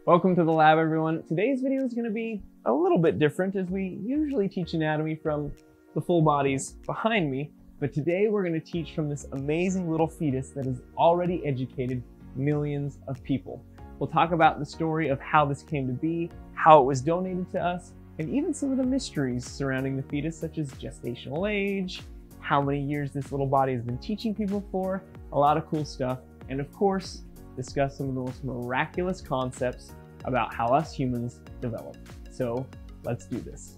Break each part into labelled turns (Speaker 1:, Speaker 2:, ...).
Speaker 1: Welcome to the lab, everyone. Today's video is going to be a little bit different as we usually teach anatomy from the full bodies behind me, but today we're going to teach from this amazing little fetus that has already educated millions of people. We'll talk about the story of how this came to be, how it was donated to us, and even some of the mysteries surrounding the fetus, such as gestational age, how many years this little body has been teaching people for, a lot of cool stuff, and of course, discuss some of the most miraculous concepts about how us humans develop. So let's do this.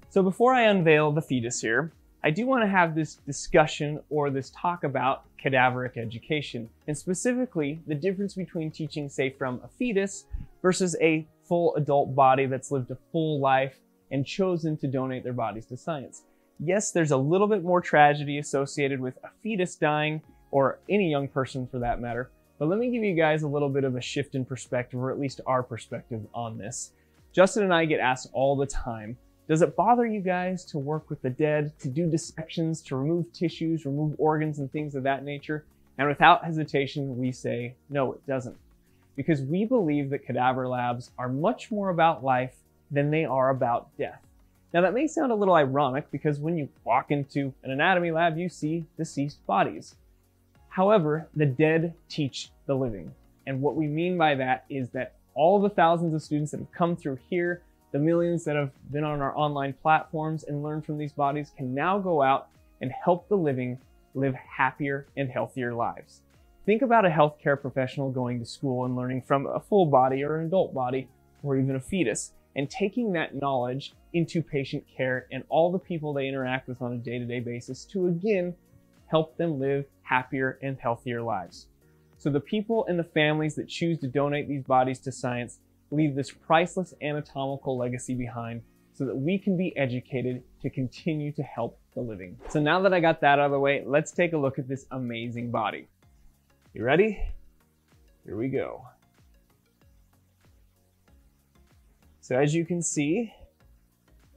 Speaker 1: So before I unveil the fetus here, I do want to have this discussion or this talk about cadaveric education, and specifically the difference between teaching, say, from a fetus versus a full adult body that's lived a full life and chosen to donate their bodies to science. Yes, there's a little bit more tragedy associated with a fetus dying, or any young person for that matter, but let me give you guys a little bit of a shift in perspective, or at least our perspective on this. Justin and I get asked all the time, does it bother you guys to work with the dead, to do dissections, to remove tissues, remove organs and things of that nature? And without hesitation, we say, no, it doesn't. Because we believe that cadaver labs are much more about life than they are about death. Now that may sound a little ironic because when you walk into an anatomy lab, you see deceased bodies. However, the dead teach the living. And what we mean by that is that all the thousands of students that have come through here, the millions that have been on our online platforms and learned from these bodies can now go out and help the living live happier and healthier lives. Think about a healthcare professional going to school and learning from a full body or an adult body or even a fetus, and taking that knowledge into patient care and all the people they interact with on a day-to-day basis to again help them live happier and healthier lives. So the people and the families that choose to donate these bodies to science leave this priceless anatomical legacy behind so that we can be educated to continue to help the living. So now that I got that out of the way, let's take a look at this amazing body. You ready? Here we go. So as you can see,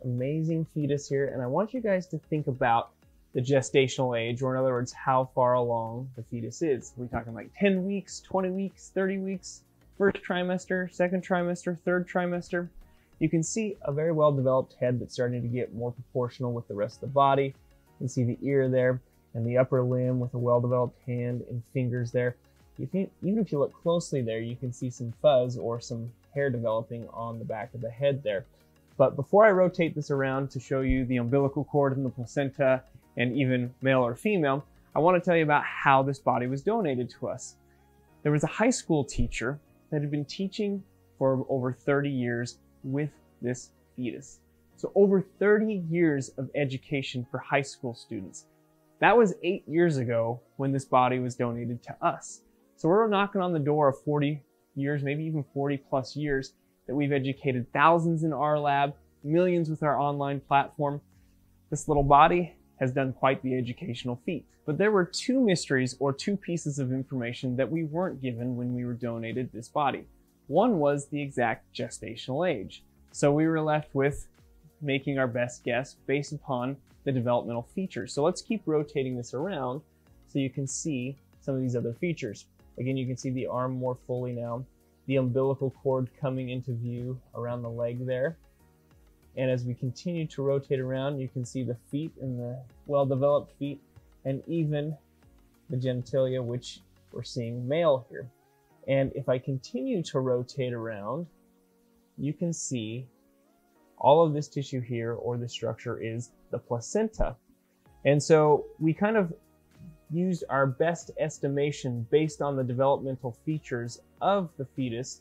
Speaker 1: amazing fetus here, and I want you guys to think about the gestational age, or in other words, how far along the fetus is. We're talking like 10 weeks, 20 weeks, 30 weeks, first trimester, second trimester, third trimester. You can see a very well-developed head that's starting to get more proportional with the rest of the body. You can see the ear there and the upper limb with a well-developed hand and fingers there. Even if you look closely there, you can see some fuzz or some hair developing on the back of the head there. But before I rotate this around to show you the umbilical cord and the placenta and even male or female, I want to tell you about how this body was donated to us. There was a high school teacher that had been teaching for over 30 years with this fetus. So over 30 years of education for high school students. That was 8 years ago when this body was donated to us. So we're knocking on the door of 40 years, maybe even 40 plus years that we've educated thousands in our lab, millions with our online platform. This little body has done quite the educational feat. But there were two mysteries or two pieces of information that we weren't given when we were donated this body. One was the exact gestational age. So we were left with making our best guess based upon the developmental features. So let's keep rotating this around so you can see some of these other features. Again, you can see the arm more fully now, the umbilical cord coming into view around the leg there. And as we continue to rotate around, you can see the feet and the well-developed feet, and even the genitalia, which we're seeing male here. And if I continue to rotate around, you can see all of this tissue here, or the structure, is the placenta. And so we kind of used our best estimation based on the developmental features of the fetus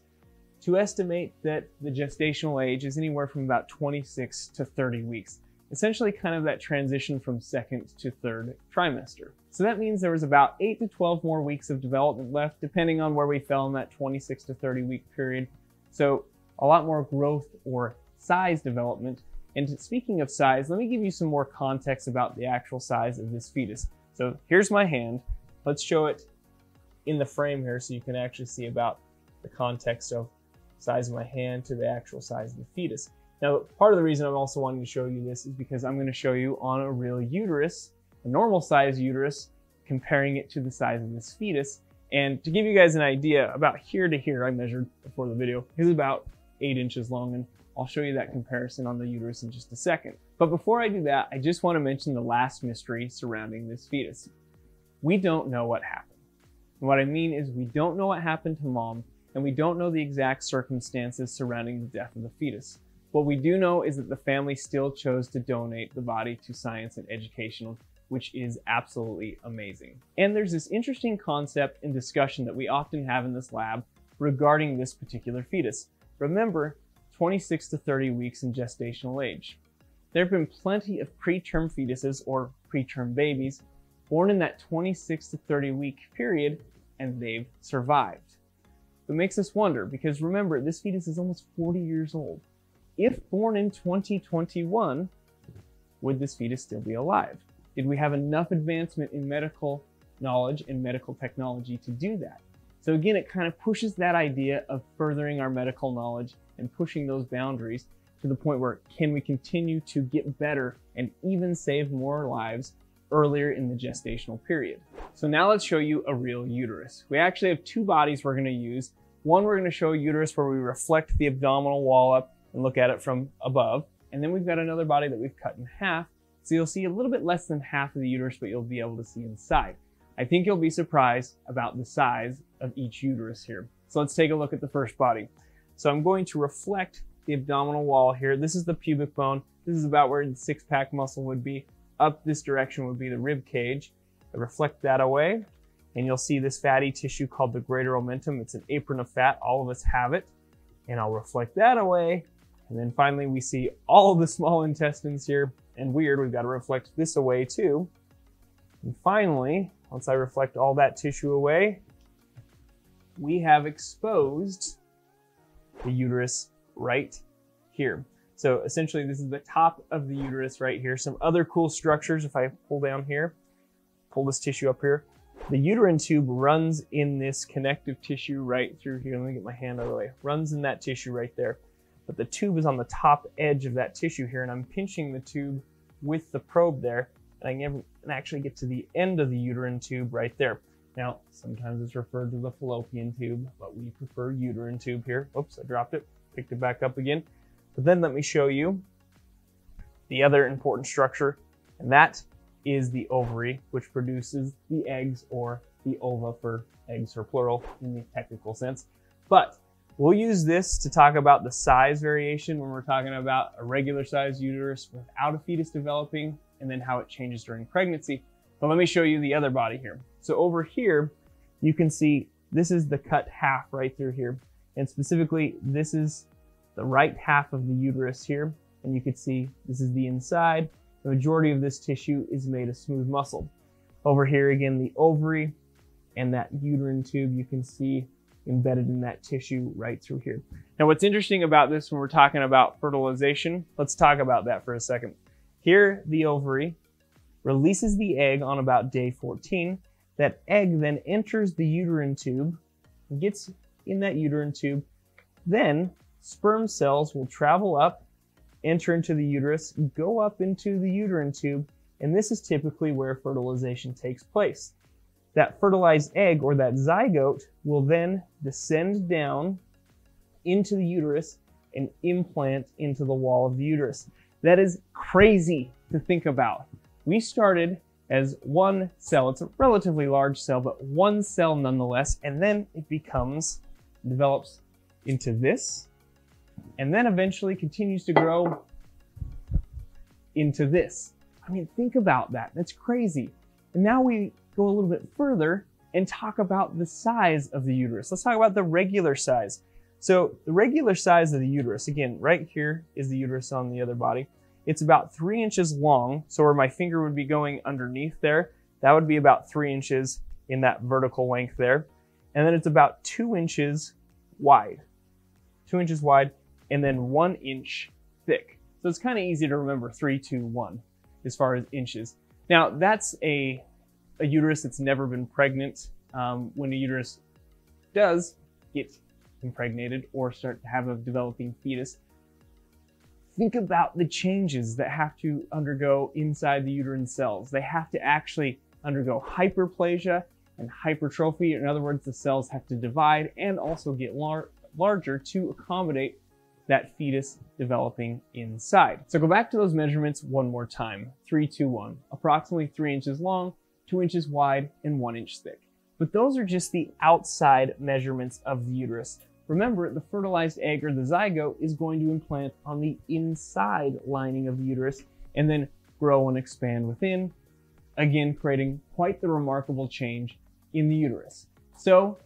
Speaker 1: to estimate that the gestational age is anywhere from about 26 to 30 weeks. Essentially kind of that transition from second to third trimester. So that means there was about 8 to 12 more weeks of development left, depending on where we fell in that 26 to 30 week period. So a lot more growth or size development. And speaking of size, let me give you some more context about the actual size of this fetus. So here's my hand. Let's show it in the frame here so you can actually see about the context of size of my hand to the actual size of the fetus. Now, part of the reason I'm also wanting to show you this is because I'm going to show you on a real uterus, a normal size uterus, comparing it to the size of this fetus. And to give you guys an idea, about here to here, I measured before the video, is about 8 inches long, and I'll show you that comparison on the uterus in just a second. But before I do that, I just want to mention the last mystery surrounding this fetus. We don't know what happened. And what I mean is we don't know what happened to mom, and we don't know the exact circumstances surrounding the death of the fetus. What we do know is that the family still chose to donate the body to science and education, which is absolutely amazing. And there's this interesting concept and discussion that we often have in this lab regarding this particular fetus. Remember, 26 to 30 weeks in gestational age. There have been plenty of preterm fetuses or preterm babies born in that 26 to 30 week period, and they've survived. It makes us wonder, because remember, this fetus is almost 40 years old. If born in 2021, would this fetus still be alive? Did we have enough advancement in medical knowledge and medical technology to do that? So again, it kind of pushes that idea of furthering our medical knowledge and pushing those boundaries to the point where can we continue to get better and even save more lives earlier in the gestational period. So now let's show you a real uterus. We actually have two bodies we're going to use. One, we're going to show a uterus where we reflect the abdominal wall up and look at it from above. And then we've got another body that we've cut in half. So you'll see a little bit less than half of the uterus, but you'll be able to see inside. I think you'll be surprised about the size of each uterus here. So let's take a look at the first body. So I'm going to reflect the abdominal wall here. This is the pubic bone. This is about where the six-pack muscle would be. Up this direction would be the rib cage. I reflect that away, and you'll see this fatty tissue called the greater omentum. It's an apron of fat. All of us have it. And I'll reflect that away. And then finally, we see all of the small intestines here. And weird, we've got to reflect this away too. And finally, once I reflect all that tissue away, we have exposed the uterus right here. So essentially, this is the top of the uterus right here. Some other cool structures, if I pull down here, pull this tissue up here. The uterine tube runs in this connective tissue right through here. Let me get my hand out of the way. Runs in that tissue right there. But the tube is on the top edge of that tissue here, and I'm pinching the tube with the probe there, and I can actually get to the end of the uterine tube right there. Now, sometimes it's referred to the fallopian tube, but we prefer uterine tube here. Oops, I dropped it, picked it back up again. But then let me show you the other important structure, and that is the ovary, which produces the eggs, or the ova for eggs or plural in the technical sense. But we'll use this to talk about the size variation when we're talking about a regular size uterus without a fetus developing, and then how it changes during pregnancy. But let me show you the other body here. So over here, you can see this is the cut half right through here. And specifically, this is the right half of the uterus here. And you can see this is the inside. The majority of this tissue is made of smooth muscle. Over here, again, the ovary and that uterine tube, you can see embedded in that tissue right through here. Now, what's interesting about this when we're talking about fertilization, let's talk about that for a second. Here, the ovary releases the egg on about day 14. That egg then enters the uterine tube, gets in that uterine tube. Then sperm cells will travel up, enter into the uterus, go up into the uterine tube, and this is typically where fertilization takes place. That fertilized egg, or that zygote, will then descend down into the uterus and implant into the wall of the uterus. That is crazy to think about. We started as one cell. It's a relatively large cell, but one cell nonetheless, and then it develops into this, and then eventually continues to grow into this. I mean, think about that. That's crazy. And now we go a little bit further and talk about the size of the uterus. Let's talk about the regular size. So the regular size of the uterus, again, right here is the uterus on the other body. It's about 3 inches long. So where my finger would be going underneath there, that would be about 3 inches in that vertical length there. And then it's about 2 inches wide. 2 inches wide, and then 1 inch thick. So it's kind of easy to remember 3, 2, 1 as far as inches. Now that's a uterus that's never been pregnant. When a uterus does get impregnated or start to have a developing fetus, think about the changes that have to undergo inside the uterine cells. They have to actually undergo hyperplasia and hypertrophy. In other words, the cells have to divide and also get larger to accommodate that fetus developing inside. So go back to those measurements one more time. 3, 2, 1. Approximately 3 inches long, 2 inches wide, and 1 inch thick. But those are just the outside measurements of the uterus. Remember, the fertilized egg or the zygote is going to implant on the inside lining of the uterus and then grow and expand within, again creating quite the remarkable change in the uterus. So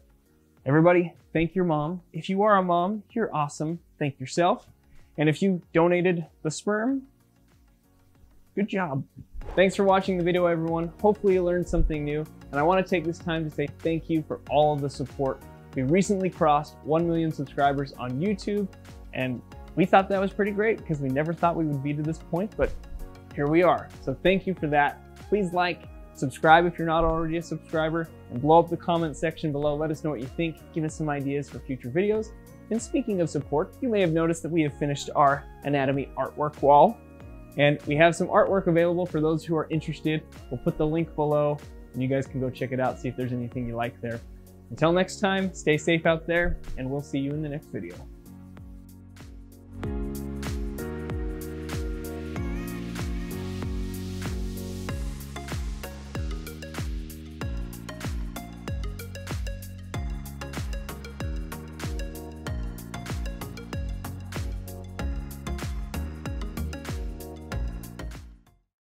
Speaker 1: everybody, thank your mom. If you are a mom, you're awesome. Thank yourself. And if you donated the sperm, good job. Thanks for watching the video, everyone. Hopefully you learned something new. And I want to take this time to say thank you for all of the support. We recently crossed 1 million subscribers on YouTube, and we thought that was pretty great because we never thought we would be to this point, but here we are. So thank you for that. Please like, subscribe if you're not already a subscriber, and blow up the comment section below. Let us know what you think. Give us some ideas for future videos. And speaking of support, you may have noticed that we have finished our anatomy artwork wall, and we have some artwork available for those who are interested. We'll put the link below, and you guys can go check it out, see if there's anything you like there. Until next time, stay safe out there, and we'll see you in the next video.